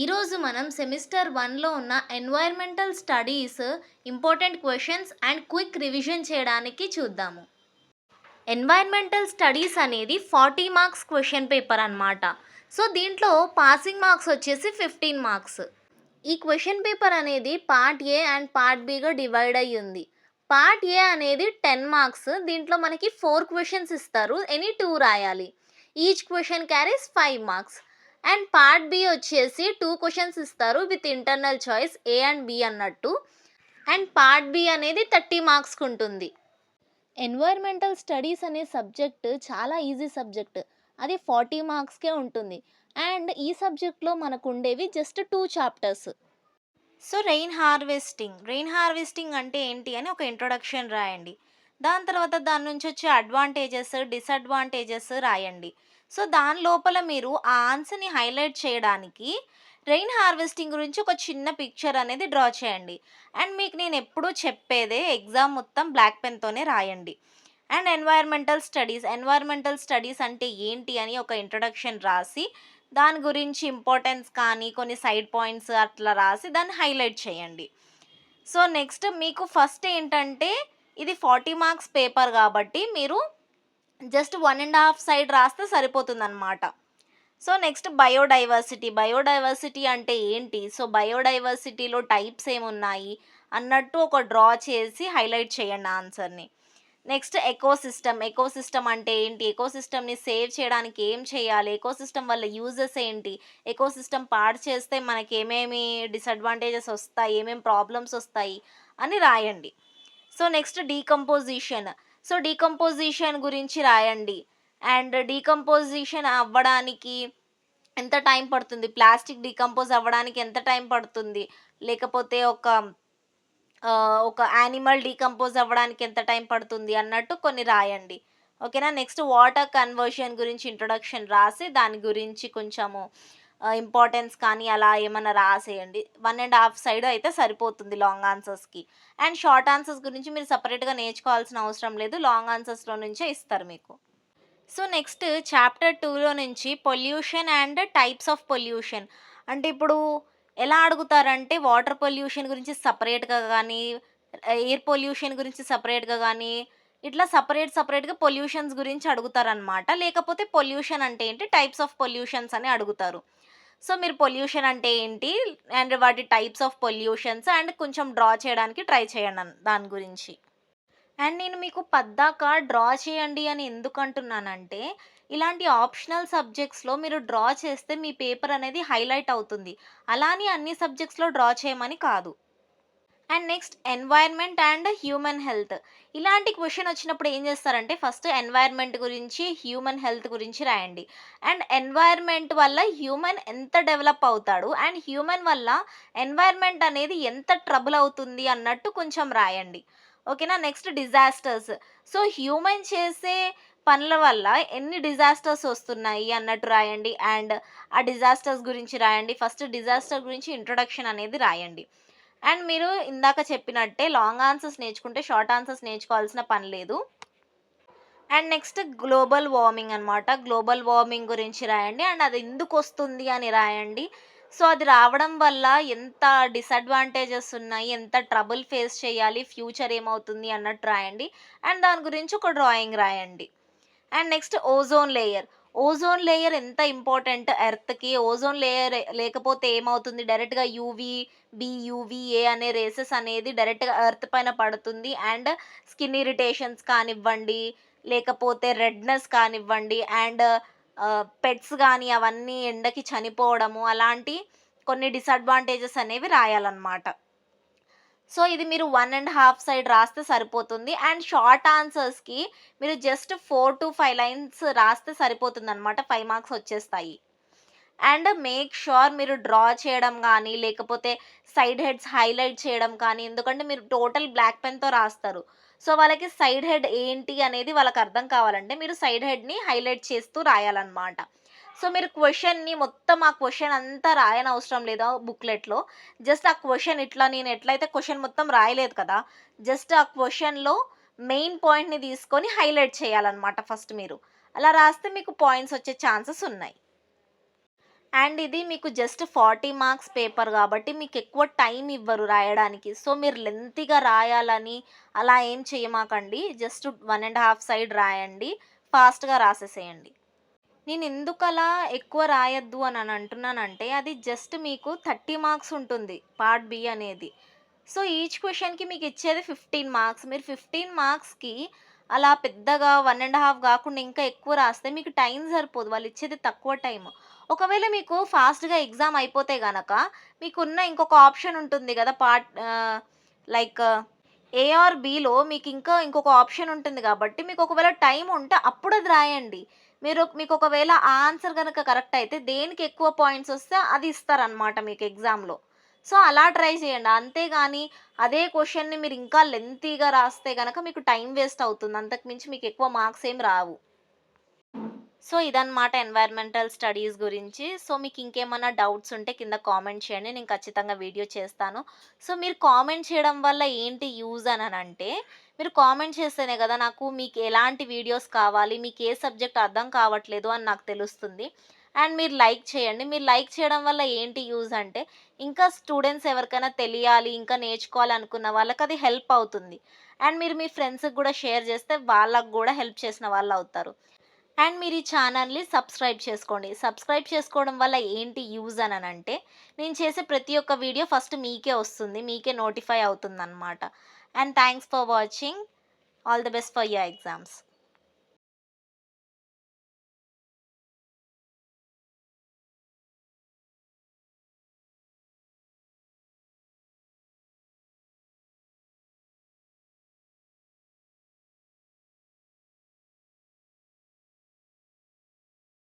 ఈరోజు మనం సెమిస్టర్ 1లో ఉన్న environmental studies important questions and quick revision చేయడానికి చూద్దాము. ఎన్వైర్మెంటల్ స్టడీస్ అనేది 40 మార్క్స్ క్వశ్చన్ పేపర్ అన్నమాట. సో దీంట్లో పాసింగ్ మార్క్స్ వచ్చేసి 15 మార్క్స్. ఈ క్వశ్చన్ పేపర్ అనేది పార్ట్ ఏ అండ్ పార్ట్ బిగా డివైడ్ అయ్యి ఉంది. పార్ట్ ఏ అనేది 10 మార్క్స్. దీంట్లో మనకి 4 క్వశ్చన్స్ ఇస్తారు, ఎనీ 2 రాయాలి. Each question carries 5 marks. And part B వచ్చేసి 2 క్వశ్చన్స్ ఇస్తారు with internal choice A and B అన్నట్టు. అండ్ పార్ట్ బి అనేది 30 మార్క్స్కి ఉంటుంది. ఎన్వైర్మెంటల్ స్టడీస్ అనే సబ్జెక్ట్ చాలా ఈజీ సబ్జెక్ట్. అది 40 మార్క్స్కే ఉంటుంది. అండ్ ఈ సబ్జెక్ట్లో మనకు ఉండేవి just 2 chapters. So rain harvesting అంటే ఏంటి అని ఒక ఇంట్రొడక్షన్ రాయండి. దాని తర్వాత దాని నుంచి వచ్చే అడ్వాంటేజెస్, డిసడ్వాంటేజెస్ రాయండి. సో దాని లోపల మీరు ఆ ఆన్సర్ని హైలైట్ చేయడానికి రెయిన్ హార్వెస్టింగ్ గురించి ఒక చిన్న పిక్చర్ అనేది డ్రా చేయండి. అండ్ మీకు నేను ఎప్పుడూ చెప్పేదే ఎగ్జామ్ మొత్తం బ్లాక్ పెన్తోనే రాయండి. అండ్ ఎన్వైర్మెంటల్ స్టడీస్ అంటే ఏంటి అని ఒక ఇంట్రొడక్షన్ రాసి దాని గురించి ఇంపార్టెన్స్ కానీ కొన్ని సైడ్ పాయింట్స్ అట్లా రాసి దాన్ని హైలైట్ చేయండి. సో నెక్స్ట్ మీకు ఫస్ట్ ఏంటంటే ఇది 40 మార్క్స్ పేపర్ కాబట్టి మీరు జస్ట్ 1.5 సైడ్ రాస్తే సరిపోతుందన్నమాట. సో నెక్స్ట్ బయోడైవర్సిటీ అంటే ఏంటి, సో బయోడైవర్సిటీలో టైప్స్ ఏమున్నాయి అన్నట్టు ఒక డ్రా చేసి హైలైట్ చేయండి ఆన్సర్ని. నెక్స్ట్ ఎకోసిస్టమ్ అంటే ఏంటి, ఎకోసిస్టమ్ని సేవ్ చేయడానికి ఏం చేయాలి, ఎకోసిస్టమ్ వల్ల యూజెస్ ఏంటి, ఎకోసిస్టమ్ పాడు చేస్తే మనకి ఏమేమి డిసడ్వాంటేజెస్ వస్తాయి, ఏమేమి ప్రాబ్లమ్స్ వస్తాయి అని రాయండి. సో నెక్స్ట్ డీకంపోజిషన్ గురించి రాయండి. అండ్ డీకంపోజిషన్ అవ్వడానికి ఎంత టైం పడుతుంది, ప్లాస్టిక్ డీకంపోజ్ అవ్వడానికి ఎంత టైం పడుతుంది, లేకపోతే ఒక యానిమల్ డీకంపోజ్ అవ్వడానికి ఎంత టైం పడుతుంది అన్నట్టు కొన్ని రాయండి. ఓకేనా. నెక్స్ట్ వాటర్ కన్వర్షన్ గురించి ఇంట్రొడక్షన్ రాసి దాని గురించి కొంచెము ఇంపార్టెన్స్ కానీ అలా ఏమైనా రాసేయండి. 1.5 సైడ్ అయితే సరిపోతుంది లాంగ్ ఆన్సర్స్కి. అండ్ షార్ట్ ఆన్సర్స్ గురించి మీరు సపరేట్గా నేర్చుకోవాల్సిన అవసరం లేదు, లాంగ్ ఆన్సర్స్లో నుంచే ఇస్తారు మీకు. సో నెక్స్ట్ చాప్టర్ 2లో నుంచి pollution and types of pollution అంటే ఇప్పుడు ఎలా అడుగుతారంటే వాటర్ పొల్యూషన్ గురించి సపరేట్గా కానీ, ఎయిర్ పొల్యూషన్ గురించి సపరేట్గా కానీ, ఇట్లా సపరేట్గా పొల్యూషన్స్ గురించి అడుగుతారనమాట. లేకపోతే పొల్యూషన్ అంటే ఏంటి, టైప్స్ ఆఫ్ పొల్యూషన్స్ అని అడుగుతారు. సో మీరు పొల్యూషన్ అంటే ఏంటి అండ్ వాటి టైప్స్ ఆఫ్ పొల్యూషన్స్ అండ్ కొంచెం డ్రా చేయడానికి ట్రై చేయండి దాని గురించి. అండ్ నేను మీకు పద్దాక డ్రా చేయండి అని ఎందుకు అంటున్నానంటే, ఇలాంటి ఆప్షనల్ సబ్జెక్ట్స్‌లో మీరు డ్రా చేస్తే మీ పేపర్ అనేది హైలైట్ అవుతుంది. అలా అని అన్ని సబ్జెక్ట్స్‌లో డ్రా చేయమని కాదు. And next environment and human health. ఇలాంటి క్వెషన్ వచ్చినప్పుడు ఏం చేస్తారంటే ఫస్ట్ ఎన్వైర్న్మెంట్ గురించి, హ్యూమన్ హెల్త్ గురించి రాయండి. అండ్ ఎన్వైర్న్మెంట్ వల్ల హ్యూమన్ ఎంత డెవలప్ అవుతాడు అండ్ హ్యూమన్ వల్ల ఎన్వైర్న్మెంట్ అనేది ఎంత ట్రబుల్ అవుతుంది అన్నట్టు కొంచెం రాయండి. ఓకేనా. Next disasters. సో హ్యూమన్ చేసే పనుల వల్ల ఎన్ని డిజాస్టర్స్ వస్తున్నాయి అన్నట్టు రాయండి. అండ్ ఆ డిజాస్టర్స్ గురించి రాయండి. ఫస్ట్ డిజాస్టర్ గురించి ఇంట్రొడక్షన్ అనేది రాయండి. అండ్ మీరు ఇందాక చెప్పినట్టే లాంగ్ ఆన్సర్స్ నేర్చుకుంటే షార్ట్ ఆన్సర్స్ నేర్చుకోవాల్సిన పని లేదు. అండ్ నెక్స్ట్ గ్లోబల్ వార్మింగ్ అనమాట. గ్లోబల్ వార్మింగ్ గురించి రాయండి. అండ్ అది ఎందుకు వస్తుంది అని రాయండి. సో అది రావడం వల్ల ఎంత డిసడ్వాంటేజెస్ ఉన్నాయి, ఎంత ట్రబుల్ ఫేస్ చేయాలి, ఫ్యూచర్ ఏమవుతుంది అన్నట్టు రాయండి. అండ్ దాని గురించి ఒక డ్రాయింగ్ రాయండి. అండ్ నెక్స్ట్ ఓజోన్ లేయర్ ఎంత ఇంపార్టెంట్ ఎర్త్కి. ఓజోన్ లేయర్ లేకపోతే ఏమవుతుంది, డైరెక్ట్గా యూవీఏ అనే రేసెస్ అనేది డైరెక్ట్గా ఎర్త్ పైన పడుతుంది. అండ్ స్కిన్ ఇరిటేషన్స్ కానివ్వండి, లేకపోతే రెడ్నెస్ కానివ్వండి, అండ్ పెట్స్ కానీ అవన్నీ ఎండకి చనిపోవడము, అలాంటి కొన్ని డిసడ్వాంటేజెస్ అనేవి రాయాలన్నమాట. సో ఇది మీరు 1.5 సైడ్ రాస్తే సరిపోతుంది. అండ్ షార్ట్ ఆన్సర్స్కి మీరు జస్ట్ 4 to 5 లైన్స్ రాస్తే సరిపోతుందన్నమాట, 5 మార్క్స్ వచ్చేస్తాయి. అండ్ మేక్ ష్యూర్ మీరు డ్రా చేయడం కానీ, లేకపోతే సైడ్ హెడ్స్ హైలైట్ చేయడం కానీ, ఎందుకంటే మీరు టోటల్ బ్లాక్ పెన్తో రాస్తారు. సో వాళ్ళకి సైడ్ హెడ్ ఏంటి అనేది వాళ్ళకి అర్థం కావాలంటే మీరు సైడ్ హెడ్ని హైలైట్ చేస్తూ రాయాలన్నమాట. సో మీరు క్వశ్చన్ని మొత్తం ఆ క్వశ్చన్ అంతా రాయనవసరం లేదా బుక్లెట్లో. జస్ట్ ఆ క్వశ్చన్ ఇట్లా నేను ఎట్లయితే క్వశ్చన్ మొత్తం రాయలేదు కదా, జస్ట్ ఆ క్వశ్చన్లో మెయిన్ పాయింట్ని తీసుకొని హైలైట్ చేయాలన్నమాట ఫస్ట్ మీరు. అలా రాస్తే మీకు పాయింట్స్ వచ్చే ఛాన్సెస్ ఉన్నాయి. అండ్ ఇది మీకు జస్ట్ 40 మార్క్స్ పేపర్ కాబట్టి మీకెక్కువ టైం ఇవ్వరు రాయడానికి. సో, మీరు లెంతీగా రాయాలని అలా ఏం చేయమాకండి. జస్ట్ 1 ½ సైడ్ రాయండి. ఫాస్ట్‌గా రాసేసేయండి. నేనెందుకలా ఎక్కువ రాయొద్దు అని అంటున్నానంటే, అది జస్ట్ మీకు 30 మార్క్స్ ఉంటుంది పార్ట్ బి అనేది. సో, ఈచ్ క్వెషన్‌కి మీకిచ్చేది 15 మార్క్స్. మీరు 15 మార్క్స్‌కి అలా పెద్దగా 1 ½ గాకుండా ఇంకా ఎక్కువ రాస్తే మీకు టైం సరిపోదు. వాళ్ళిచ్చేది తక్కువ టైము. ఒకవేళ మీకు ఫాస్ట్‌గా ఎగ్జామ్ అయిపోతే గనక, మీకున్న ఇంకొక ఆప్షన్ ఉంటుంది గదా! లైక్ ఏ ఆర్ బిలో మీకింకా ఇంకొక ఆప్షన్ ఉంటుంది గాబట్టి, మీకు ఒకవేళ టైం ఉంటే అప్పుడది రాయండి. మీకొకవేళ ఆ ఆన్సర్ గనక కరెక్ట్ అయితే దేనికి ఎక్కువ పాయింట్స్ వస్తే అది ఇస్తారనమాట మీకు ఎగ్జామ్‌లో. సో, అలా ట్రై చేయండి. అంతేగాని అదే క్వెషన్‌ని మీరు ఇంకా లెంతీగా రాస్తే గనక మీకు టైం వేస్ట్ అవుతుంది. అంతకు మించి మీకెక్కువ మార్క్స్ ఏమి రావు. సో, ఇదనమాట ఎన్వైర్న్‌మెంటల్ స్టడీస్ గురించి. సో, మీకింకేమన్నా డౌట్స్ ఉంటే కింద కామెంట్ చేయండి. నేను ఖచ్చితంగా వీడియో చేస్తాను. సో, మీరు కామెంట్ చేయడం వల్ల ఏంటి యూజ్ అననంటే, మీరు కామెంట్ చేస్తేనే గదా నాకు మీకు ఎలాంటి వీడియోస్ కావాలి, మీకు ఏ సబ్జెక్ట్ అర్థం కావట్లేదు అని నాకు తెలుస్తుంది. అండ్ మీరు లైక్ చేయండి. మీరు లైక్ చేయడం వల్ల ఏంటి యూజ్ అంటే, ఇంకా స్టూడెంట్స్ ఎవరికైనా తెలియాలి, ఇంకా నేర్చుకోవాలి అనుకున్న వాళ్ళకది హెల్ప్ అవుతుంది. అండ్ మీరు మీ ఫ్రెండ్స్‌కి గూడా షేర్ చేస్తే వాళ్ళకి గూడా హెల్ప్ చేసిన వాళ్ళవుతారు. అండ్ మీరు ఈ ఛానల్‌ని సబ్స్క్రైబ్ చేసుకోండి. సబ్స్క్రైబ్ చేసుకోవడం వల్ల ఏంటి యూజ్ అననంటే, నేను చేసే ప్రతి ఒక్క వీడియో ఫస్ట్ మీకే వస్తుంది. మీకే నోటిఫై అవుతుందనమాట. And thanks for watching. All the best for your exams.